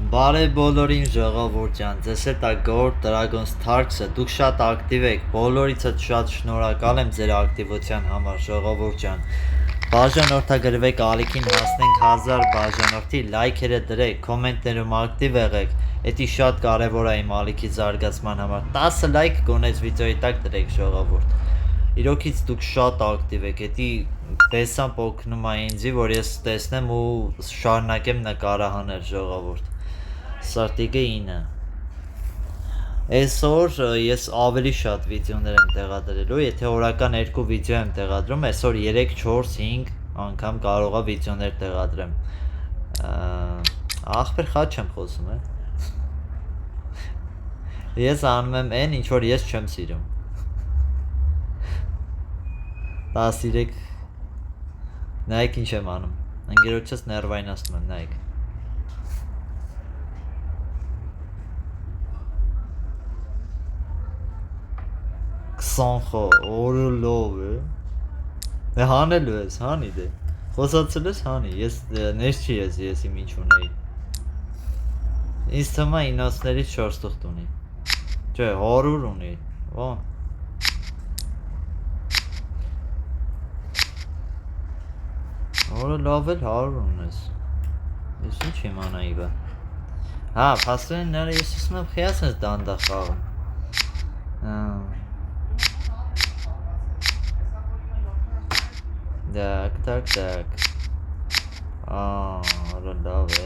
Բարև բոլորին ժողովուրդ ջան, ձեզ հետ է Gold Dragons Tarks-ը, դուք շատ ակտիվ եք, բոլորիցդ շատ շնորհակալ եմ ձեր ակտիվության համար, ժողովուրդ ջան։ Բաժանորդագրվեք, ալիքին հասնենք 1000 բաժանորդի, լայքերը դրեք, կոմենտներում ակտիվ եղեք, դա շատ կարևոր է իմ ալիքի զարգացման համար։ 10 լայք գոնեց վիդեոյի տակ դրեք, ժողովուրդ։ Իրոքից դուք շատ ակտիվ եք, դա բեսամբ օգնում է ինձի, որ ես տեսնեմ ու շարունակեմ նկարահանել, ժողովուրդ։ Սարտիգը 9 Այսօր ես ավելի շատ վիդեոներ եմ տեղադրելու, եթե օրական 2 վիդեո եմ տեղադրում, այսօր 3, 4, 5 անգամ կարող է վիդեոներ տեղադրեմ։ Ախպեր խաչ եմ խոսում, Ես անում եմ այն, ինչ որ ես չեմ սիրում։ 13 նայեք ինչ եմ անում։ Ընկերոջս ներվայնացնում եմ, նայեք։ Քսանխո, օրը լով է։ Հանելու ես, հանի դե։ Խոսացել ես, հանի, ես ներս չի ես իմ ինչ ունեի։ Ինձ թվում է 90-ներից 4 թուղթ ունի։ Չէ, 100 ունի, ո։ Օրը լավ էլ 100 ունես։ Ես ինչ իմանայի բա։ Հա, փաստորեն նրա ես ասում եմ խիաս ես դանդաղ խաղում։ Так. Օրը լավ է։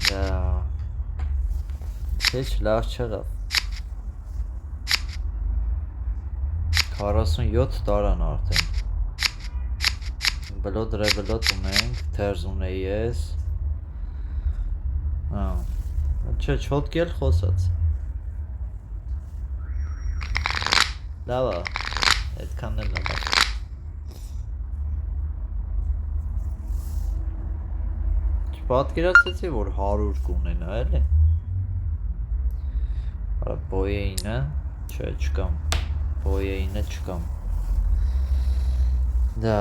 Դա։ Heç լավ չեղավ։ 47 տարան արդեն։ Բլոդ ռեբլոդ ունենք, թերզ ունեի ես։ Չէ, չոտքի էլ խոսած։ Լավ է, այդքանն էլ լավ է։ Չպատկերացեցի, որ 100 կունենա, էլի։ Արա բոյեինը, չէ, չկամ, բոյեինը չկամ։ Դա։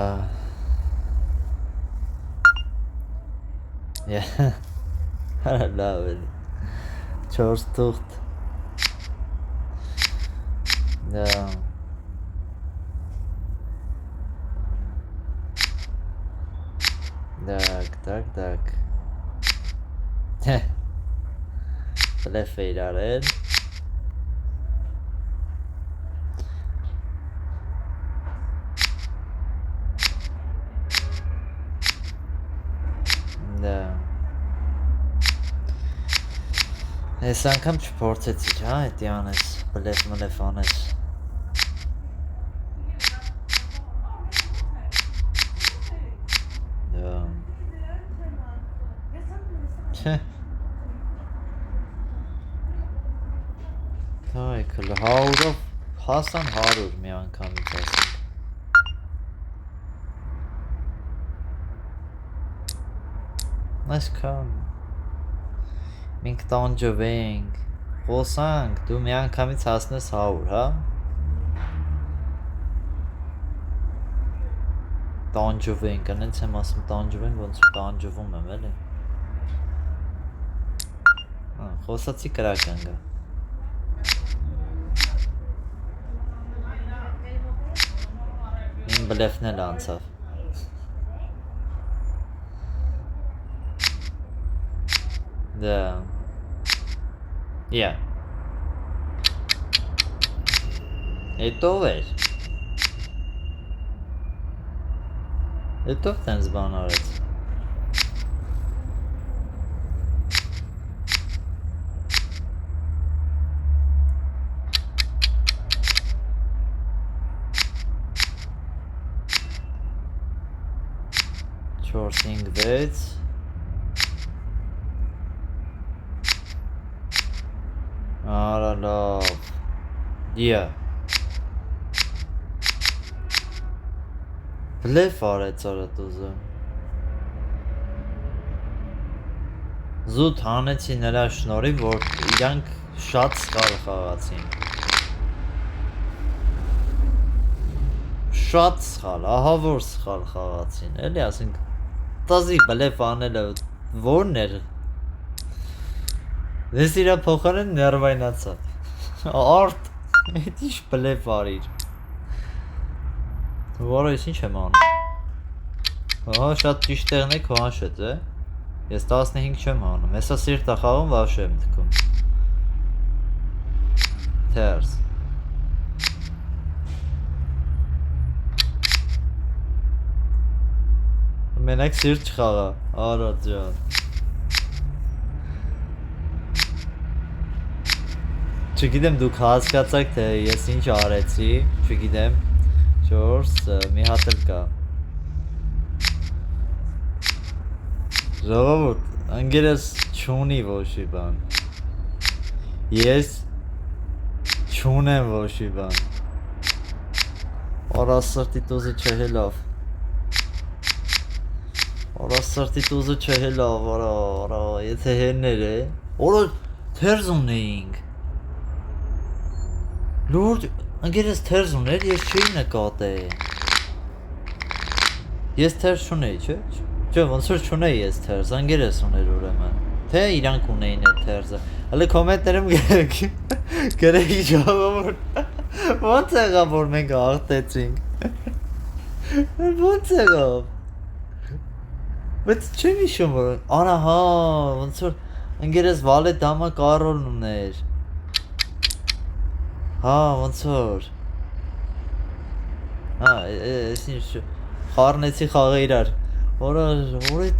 Արա լավ էլի, 4 թուղթ։ Դա։ Так. Բլեֆ է իրարել։ Դա։ Այս անգամ չփորձեցի, հա, էդի անես, բլեֆ անես։ Չէ։ Այք, 100-ով հասան 100 մի անգամից ասենք։ Այսքան։ Մենք տանջվենք, խոսանք, դու մի անգամից հասնես 100, հա։ Տանջվենք, անենց եմ ասում տանջվենք, ոնց որ տանջվում եմ, էլի։ Խոսացի կրական գա։ Իմ բլեֆն էլ անցավ։ Դա։ Էտով էր։ Էտով տենց բան արեց։ Չորսինգ 6 Արա լավ Բլեֆ արեց արատուզը Զուտ հանեցի նրա շնորհիվ, որ իրանք շատ սխալ խաղացին Շատ սխալ, ահա որ սխալ խաղացին, էլի ասենք տազի բլեֆ անելը Որն էր։ Ես իրա փոխարեն ներվայնացա։ Արդ, այդ ինչ բլեֆ արիր։ Որը ես ինչ եմ անում։ Ահա շատ ճիշտ տեղն է քո անշետ է։ Ես 15 չեմ անում։ Հեսա սիրտա խաղում վաշ եմ թքում։ Թերս։ Մենակ սիրտ չխաղա, արա ջան։ Չգիտեմ դուք հասկացաք թե ես ինչ արեցի, չգիտեմ, 4, մի հատ էլ կա։ Ժողովուրդ, ընկերս չունի ոչի բան։ Ես չունեմ ոչի բան։ Արասրտի տուզը չհելավ։ Արասրտի տուզը չհելավ, արա, եթե հերներ է։ Որը թերզ ունեինք։ Լուրջ, ընկերս թերզ ուներ, ես չէի նկատել։ Ես թերզ չունեի, չէ՞։ Չէ, ոնց որ չունեի ես թերզ, ընկերս ուներ ուրեմն։ Թե իրանք ունեին այդ թերզը։ Հələ կոմենտներում գրեի ժողովուրդ։ Ոնց եղավ որ մենք աղտեցինք։ Ոնց եղավ։ Բայց չեմ հիշում որ արա հա, ոնց որ ընկերս վալե դամա կարոլն ուներ։ Հա, ոնց որ։ Հա, ես ինչ խառնեցի խաղը իրար։ Որը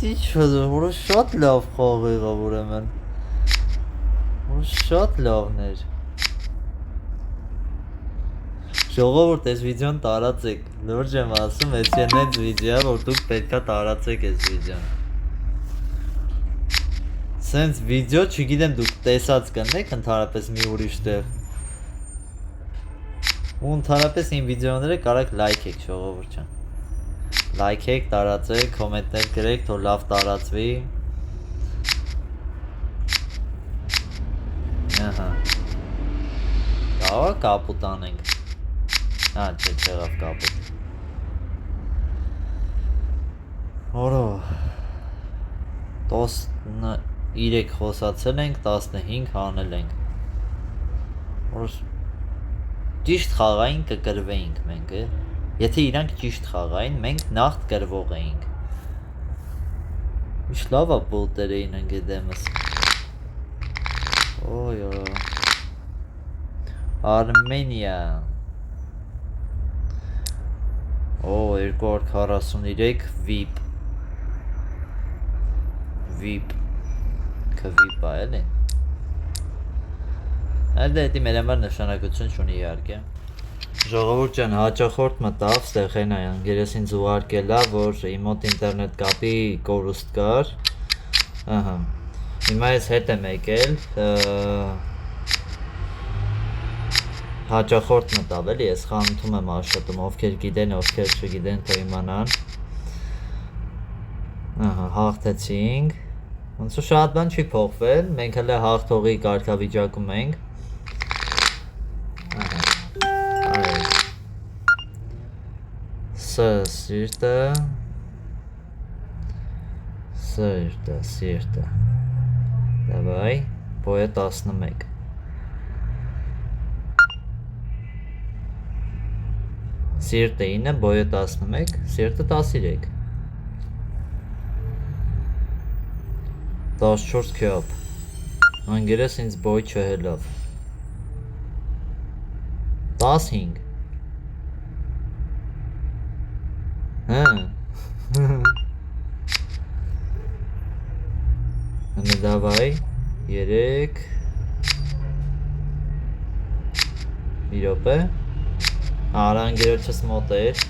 ինչ որը շատ լավ խաղ եղավ ուրեմն։ Որը շատ լավն էր։ Ժողովուրդ, այս վիդեոն տարածեք։ Լուրջ եմ ասում, այս են այդ վիդեո, որ դուք պետքա տարածեք այս վիդեոն։ Սենց վիդեո, չգիտեմ դուք տեսած կնեք ընդհանրապես մի ուրիշ տեղ։ Ու ընդհանրապես իմ վիդեոները կարաք լայքեք ժողովուրդ ջան։ Լայքեք, տարածեք, կոմենտներ գրեք, թող լավ տարածվի։ Ահա։ Կարող կապուտ անենք։ Հա, չէ, չեղավ կապուտ։ Որո 13 խոսացել ենք, 15 հանել ենք։ Որ ճիշտ խաղային կգրվեինք մենք, եթե իրանք ճիշտ խաղային, մենք նախտ գրվող էինք։ Ինչ լավ է բոտեր էին ընգեդեմս։ Օյո։ Արմենիա։ Օ, 243 VIP։ VIP։ Կվիպ է էլի։ Այդ դետի մեր համար նշանակություն չունի իհարկե։ Ժողովուրդ ջան, հաճախորդ մտավ, ստեղ հենա ընկերս ինձ ուղարկել է, որ իմ մոտ ինտերնետ կապի կորուստ կար։ Ահա։ Հիմա ես հետ եմ եկել, հաճախորդ մտավ էլի, ես խանութում եմ աշխատում, ովքեր գիտեն, ովքեր չգիտեն, թող իմանան։ Ահա, հաղթեցինք։ Ոնց որ շատ բան չի փոխվել, մենք հələ հաղթողի կարգավիճակում ենք։ Սիրտը Давай, բոյը 11 Սիրտը 9, բոյը 11, սիրտը 13 14 քյոպ Անգերես ինձ բոյ չհելավ 15 Հələ davay 3 Bir րոպե Արա անգերոջս մոտ էր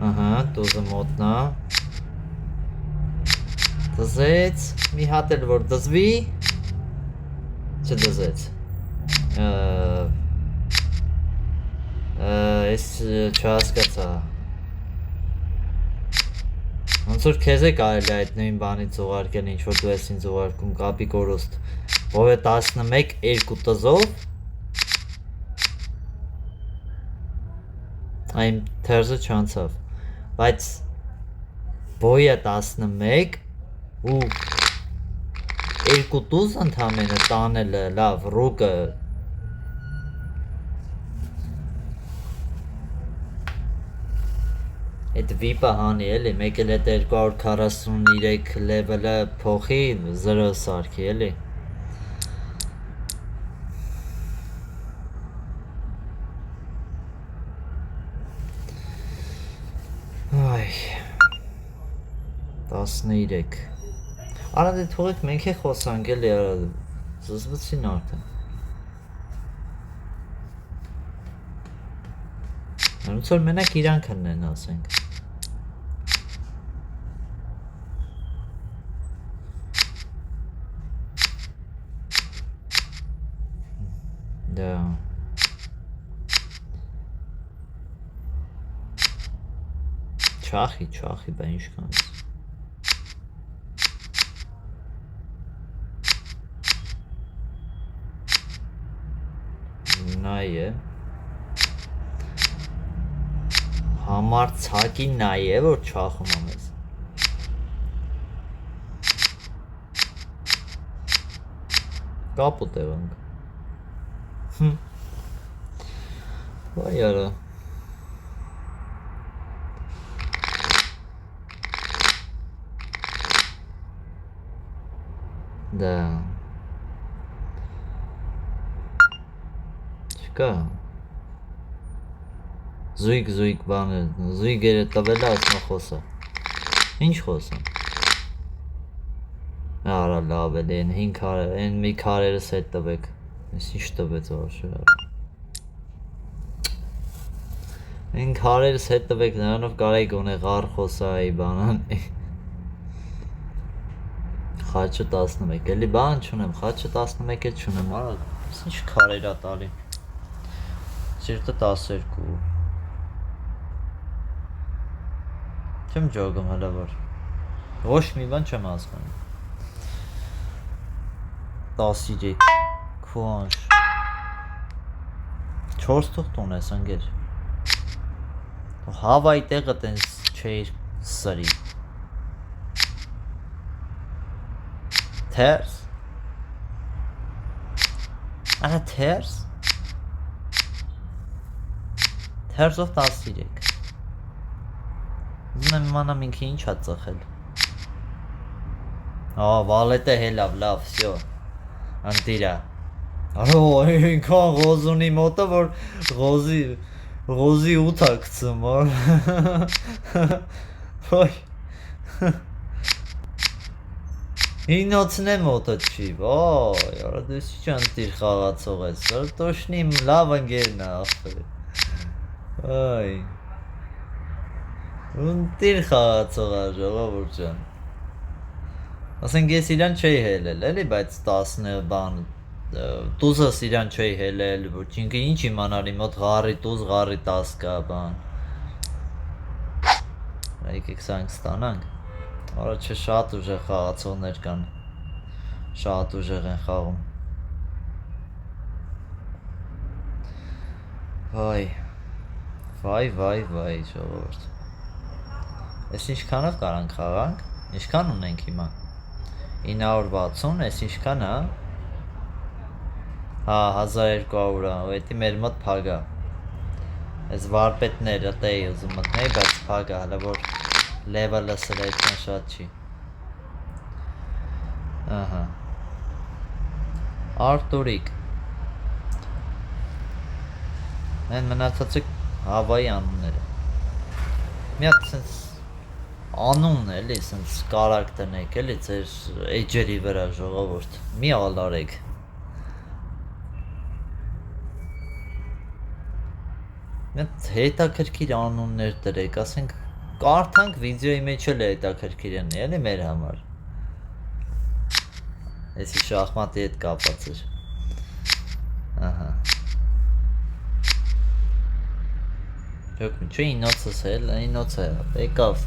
Ահա տուզը մոտնա Դզեց մի հատ էլ որ դզվի Չդզեց Ես չհասկացա Ոնց որ քեզ է կարելի այդ նույն բանից ուղարկել ինչ որ դու ես ինձ ուղարկում կապի կորուստ Ով է 11 2 տզով Այն թերզը չանցավ Բայց Բոյը 11 ու երկու տուզ ընդամենը տանելը լավ ռուկը այդ վիպը հանի էլի մեկ էլ այդ 243 լևելը փոխի 0 սարքի էլի այ 13 Արա դե թողեք մենք է խոսանք էլի արա զզվեցին արդեն Ոնց որ մենակ իրանք են ասենք Դա Չախի բա ինչ կանես Նայ է Համարցակի նայ է որ չախում ամես Կապոտ էվանք Վայ արա Դա Չկա Զույգ բանը Զույգերը տվել է ասմա խոսա Ինչ խոսա Արա լավ էլի են 5 քարը են մի քարերս հետ տվեք Ես ինչ տվեց ոչը Են քարերս հետ տվեք նրանով կարայի գոնե ղար խոսայի բանան Խաչը 11 էլի բան չունեմ խաչը 11 էլ չունեմ արա ինչ քարեր ա տալի Սիրտը 12 Չեմ ջոգում հələ որ Ոչ մի բան չեմ ասում 13 Քուանշ 4 թուղթ ունես ընկեր Հավայի տեղը տենց չէր սրի Թերս Արա թերս Թերսով 13 Ուզում եմ իմանամ ինքը ինչ ա ծխել վալետը հելավ լավ վсё Անտիրա Արո ինքան ղոզունի մոտը որ ղոզի 8 ա գցում Ոյ Ինոցն է մոտը չի Ոյ արա դու ինչ անտիր խաղացող ես Տոշնի լավ ընկերն է ախպեր Այ Ունտիր խաղացող է ժողովուրդ ջան Ասենք ես իրան չէի հելել էլի բայց 10 բան Տուզս իրան չէի հելել Ինքը ինչ իմանար իմ մոտ ղարի տուզ ղարի 10 կա բան Եկեք սանք ստանանք Արա չէ շատ ուժեղ խաղացողներ կան Շատ ուժեղ են խաղում Վայ ժողովուրդ Ես ինչքանով կարանք խաղանք Ինչքան ունենք հիմա 960 ես ինչքան հա 1200 Էդի մեր մոտ փագա Ես վարպետները տեի ուզում մտնեի բայց փագա հələ որ Լևելը սրա այդքան շատ չի Ահա Արտուրիկ Են մնացածը Հավայի անունները Մի հատ սենց Անուն էլի սենց կարակտերնեք էլի ձեր էջերի վրա ժողովուրդ Մի ալարեք Մենք հետաքրքիր անուններ դրեք, ասենք կարդանք վիդեոյի մեջ էլ հետաքրքիր են, էլի մեր համար Էսի շախմատի հետ կապած էր Ահա Չոք մի չէ ինոցս էլ, ինոց է, եկավ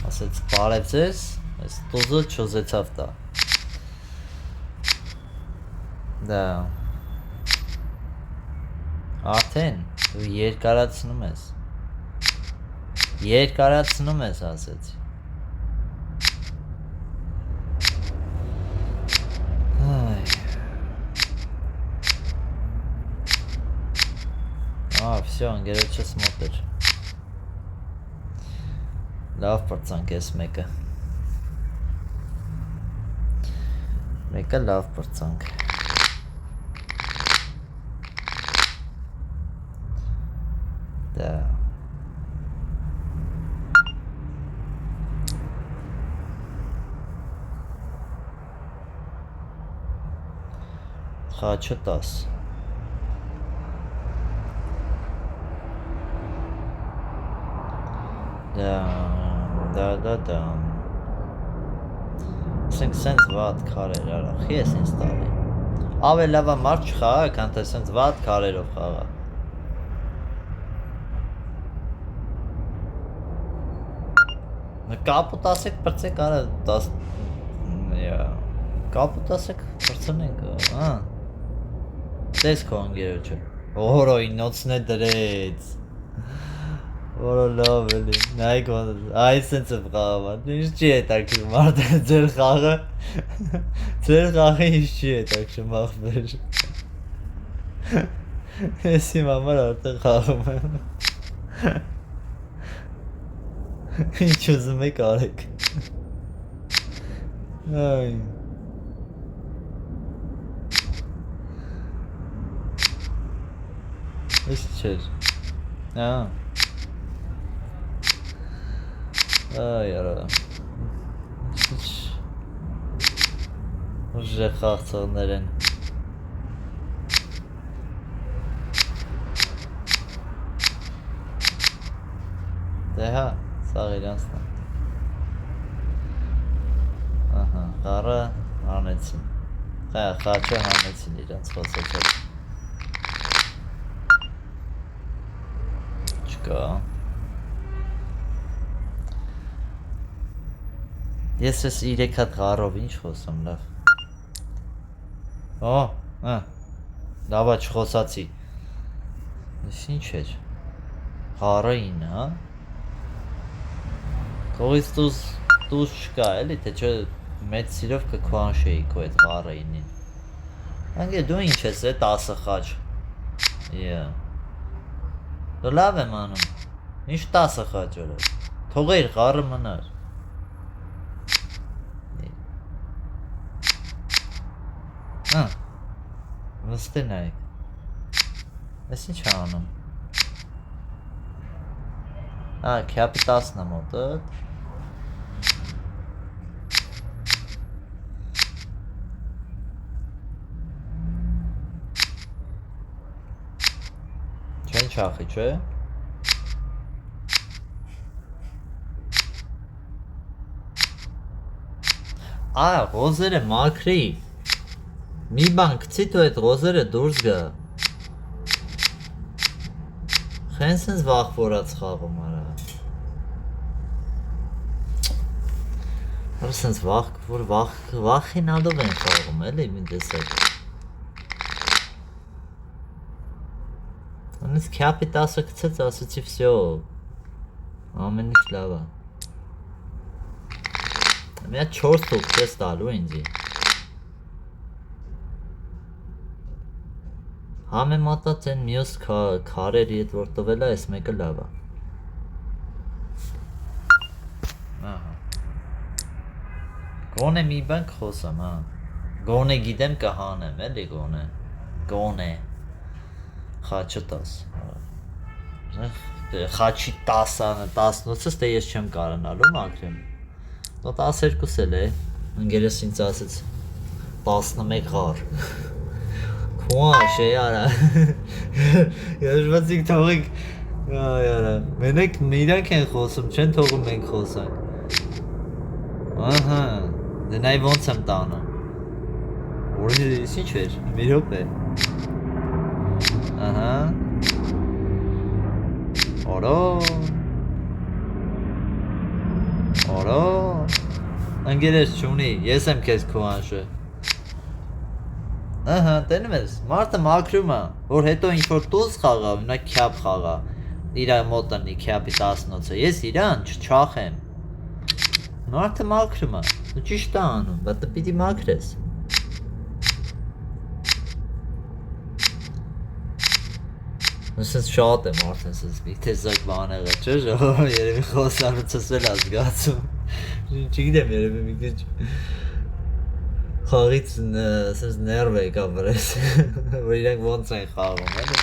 Ասեց բարև ձեզ, ես տուզը չոզեցավ տա Դա Արդեն Դու երկարացնում ես ասեցի Всё, ընկերոջս մոտ էր։ Լավ պրծանք էս մեկը։ Մեկը լավ պրծանք։ Դա։ Խաչը 10։ Դա։ Սենց վատ քարեր արա, խի ես ինձ տալի։ Ավել լավա մարդ չխաղա, քան թե սենց վատ քարերով խաղա։ Կապուտ ասեք պրծեք արա 10 Կապուտ ասեք պրծնենք, Տես քո ընկերոջը։ Օրո 9-ն է դրեց։ Որը լավ էլի, նայք այ սենց եմ խաղավար, ինչ չի հետաքրում մարդը ձեր խաղը, ձեր խաղը ինչ չի հետաքրում ախպեր, ես իմ համար արդեն խաղում եմ, ինչ ուզում եք արեք, ես չեր, Այ արա, ուժեղ խաղցողներ են, դե հա, սաղ իրանցն է, խառը հանեցին, խաչը հանեցին իրանց խոցեցել, չկա, Ես ես 3 հատ խառով ինչ խոսում լավ, լավա չխոսացի, ես ինչ էր, խառը 9 հա, կողից տուզ չկա էլի, թե չէ մեծ սիրով կքվանշեի քո այդ խառը 9-ին, անգե դու ինչ ես է 10 խաչ, դու լավ եմ անում, ինչ 10 խաչ օրը, թողեր խառը մնար, Վստե նայեք, ես ինչ անում, քյապի 10-ն է մոտդ, չեն չախի չէ, ռոզերը մաքրի, մի բան կցի թու այդ ռոզերը դուրս գա, խեն սենց վախ որած խաղում արա, Արա սենց վախինալով են խաղում էլի մի դեսակ, անից քյապի 10-ը կցեց ասեցի վսյո, ամեն ինչ լավ է, մի հատ 4 թուղ չես տալու ինձի, Համեմատած են մյուս քարերի հետ որ տվել է, այս մեկը լավ է։ Գոնե մի բան կխոսամ, Գոնե գիտեմ կհանեմ, էլի գոնե, խաչը 10, խաչի 10-անը, 18-ս դե ես չեմ կարանալու մաքրեմ, 12 էլ է, ընկերս ինձ ասեց 11 խար, Քուաշ է արա, երջվածիկ թողիկ, մենեք իրանք են խոսում, չեն թողում մենք խոսանք, դե նայ ոնց եմ տանը, որից ինչ էր, մի հոպ է, օրո, ընկերես չունի, ես եմ կեզ քո անշը, տենում ես, մարդը մաքրում է, որ հետո ինչ-որ տուզ խաղա, նա քյապ խաղա, իրա մոտնի քյապի 18-ը, ես իրան չչախեմ, մարդը մաքրում է, դու ճիշտ է անում, բայց դու պիտի մաքրես, Sense շատ եմ արդեն sense մի տեսակ բան եղել չէ ժողովուրդ երևի խոսանոցս էլ ազգացում չգիտեմ երևի մի քիչ խաղից sense ներվ եկա վրես որ իրենք ոնց են խաղում էլի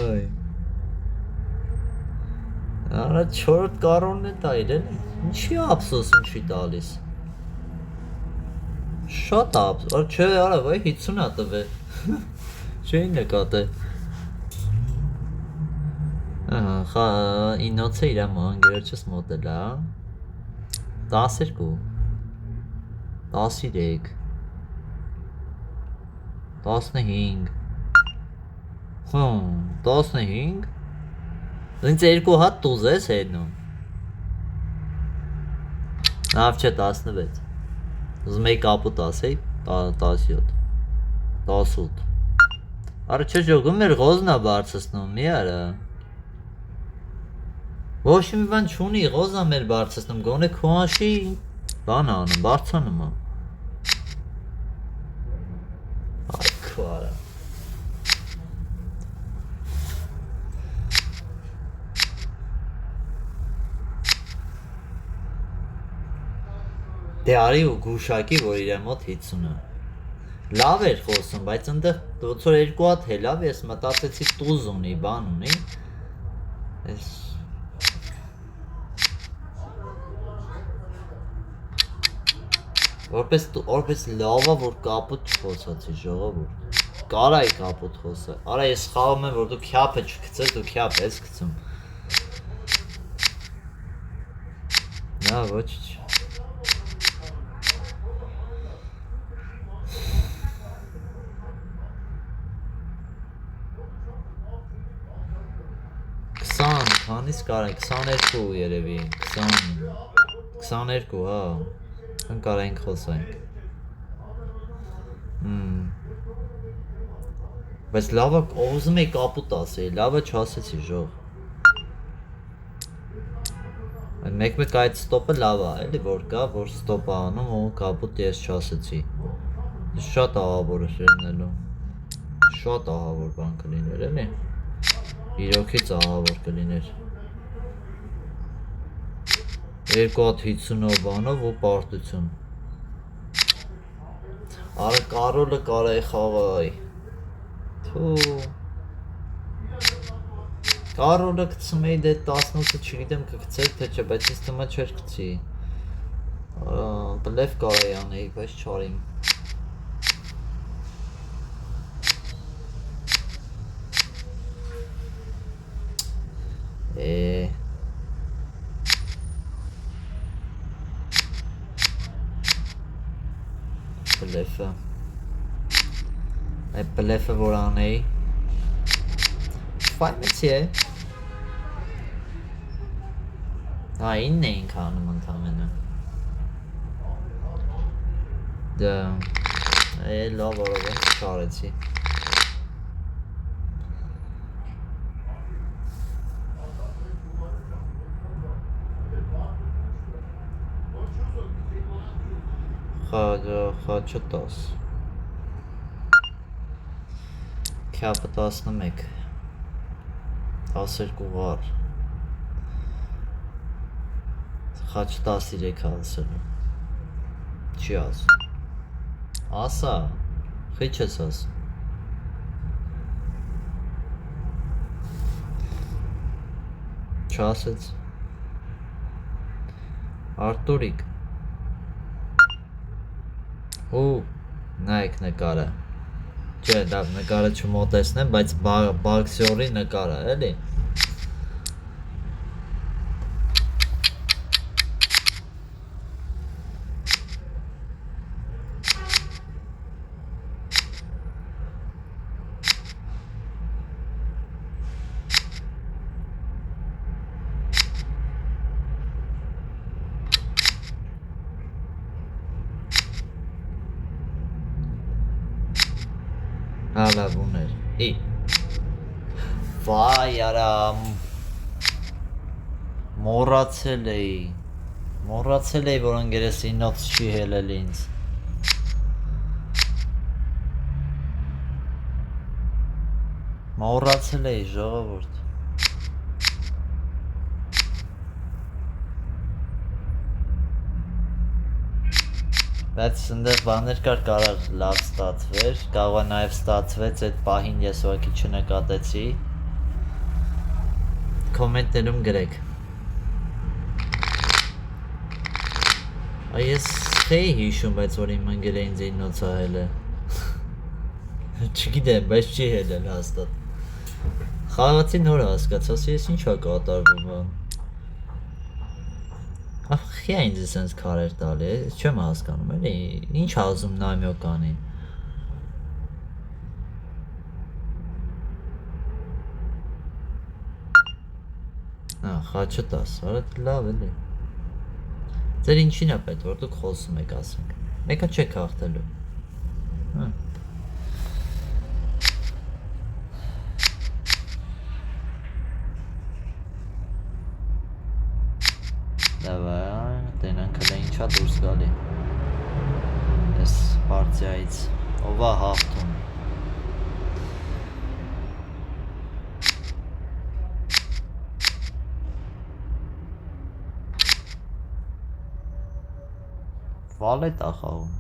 այ արա 4 կարոնն է տայր էլի ինչի ափսոսում չի տալիս շատ ափսոս չէ արա վայ 50-ա տվել Չէի նկատել Ահա, ինոցը իր մանգերոջս մոտել է 12 13 15 15 Ինձ երկու հատ տուզ ես հետնում Նավ չէ 16 Ուզում էի կապուտ ասեի 17 18 Արա չէ ժողում մեր ղոզնա բարձսնում մի արա Ոչ մի բան չունի ղոզնա մեր բարձսնում գոնե քուանշի բան անում բարձանում Այ քո արա Դե արի ու գուշակի որ իր մոտ 50-ը Լավ էր խոսում, բայց ընդեղ ոնց որ երկու հատ հելավ ես մտածեցի տուզ ունի, բան ունի Ես Որպես լավա որ կապուտ չխոսացի ժողովուրդ Կարայի կապուտ խոսա Արա ես խաղում եմ որ դու քյափը չգցես, դու քյափ ես գցում Նա ոչ չի Քանից կարանք 22 երևի 22 հա Քան կարանք խոսանք Բայց լավը ուզում էի կապուտ ասեի լավը չասեցի ժող Մեկ այդ ստոպը լավ է էլի որ կա որ ստոպ անում ու կապուտ ես չասեցի Շատ ահավոր է լինելու Շատ ահավոր բան կլիներ էլի Իրոքից ահավոր կլիներ Երկու հատ 50-ով բանով ու պարտություն Արա կարոլը կարայի խաղայ Կարոլը կցում էի դե 18-ը չգիտեմ կգցեր թե չէ բայց ես թվում է չէր կցի Բլեվ կարայի անեի բայց չարիմ Բլեֆը Այդ բլեֆը որ անեի Ֆայմեցի է ինն էինք անում ընդամենը Դա լավ որով ենք չարեցի Խաչը 10 Քյապը 11 12 վար Խաչը 13 ասելու Չի ասում Ասա Խիչ ես ասում Չասեց Արտուրիկ Ու նայեք նկարը Չէ դա նկարը չմոտեսնեմ բայց բաքսյորի նկարը էլի Լավ ուներ Վայ արա Մոռացել էի որ ընկերս ինոց չի հելել ինձ Մոռացել էի ժողովուրդ։ Բայց ընդեղ բաներ կար կարող լավ ստացվեր, կարող է նաև ստացվեց այդ պահին ես ուղղակի չնկատեցի։ Կոմենտներում գրեք։ Ես չէի հիշում, բայց որ իմ ընկերը ինձ նոցահել է։ Չգիտեմ, բայց չի հելել հաստատ։ Խաղացի նոր հասկացա, ես ինչա կատարվում։ Ախի ինձ սենց քարեր տալի, չեմ հասկանում, էլի, ինչ ասում նամյոկանին։ Խաչը տաս, արդ լավ էլի։ Ձեր ինչին է պետք, որ դուք խոսում եք, ասենք։ Մեկը չեք հաղթելու։ Давай, տենանք հլը ինչա դուրս գալի ես պարտիայից, ով է հաղթում։ Վալետ է խաղում։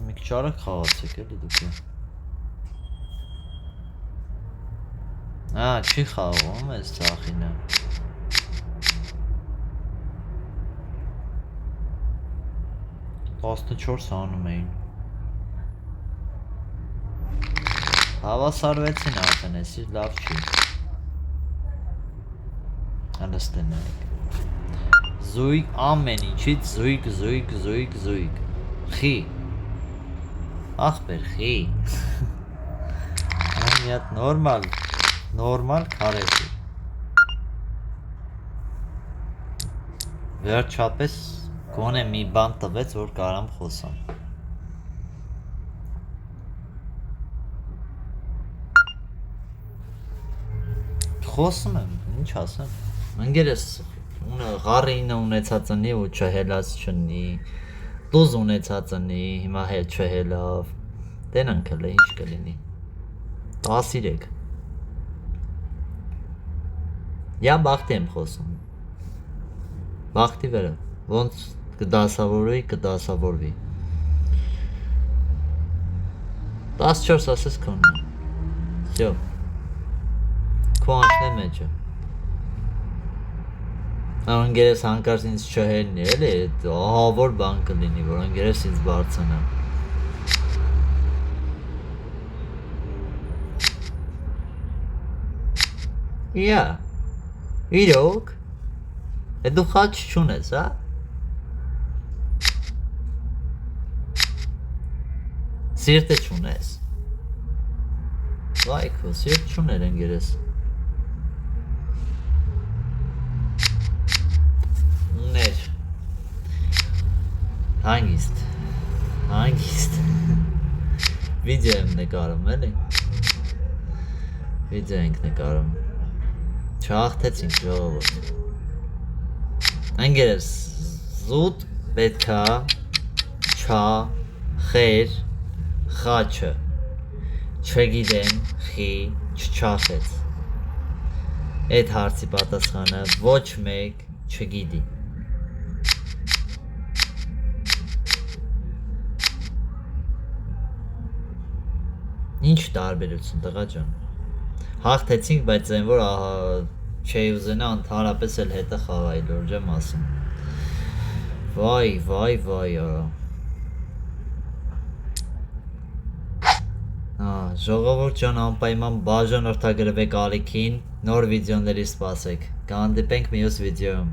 Մի քիչ արագ խաղացեք էլի դուք։ Չի խաղում այս ծախինը։ Տասնչորս անում էին։ Հավասարվեցին արդեն, էսի լավ չի։ Հանդստենայք։ Զույգ ամեն ինչից զույգ։ Խի։ Ախպեր, խի։ Մի հատ նորմալ քարեր։ Վերջապես գոնե մի բան տվեց, որ կարամ խոսամ։ Խոսում եմ, ինչ ասեմ։ Ընկերս ղարինը ունեցած ընի ու չհելած չնի։ Դուզ ունեցած ընի, հիմա հետ չհելավ։ Տենանք հլը ինչ կլինի։ 13 Յա բախտի եմ խոսում։ Բախտի վերը, ոնց կդասավորվի, կդասավորվի։ 14 ասես կոնն է։ Всё։ Քո անցն է մեջը։ Ընկերս հանկարծ ինձ չհելնի, էլի, ահավոր բան կլինի, որ ընկերս ինձ բարձանա։ Յա, իրոք, դու խաչ չունես, հա։ Սիրտը չունես։ Վայ քո, սիրտ չուներ ընկերս։ Ուներ։ Հանգիստ։ Վիդեո եմ նկարում, էլի։ Վիդեո ենք նկարում։ Չհաղթեցինք ժողովուրդ։ Ընկերս զուտ պետքա չախեր խաչը, չգիտեմ խի չչախեց։ Այդ հարցի պատասխանը ոչ մեկ չգիտի։ Ինչ տարբերություն տղա ջան։ Հաղթեցինք, բայց այն որ չէի ուզենա ընդհանրապես էլ հետը խաղայի, լուրջ եմ ասում։ Վայ արա։ Ժողովուրդ ջան, անպայման բաժանորդագրվեք ալիքին, նոր վիդեոների սպասեք։ Կհանդիպենք մյուս վիդեոյում։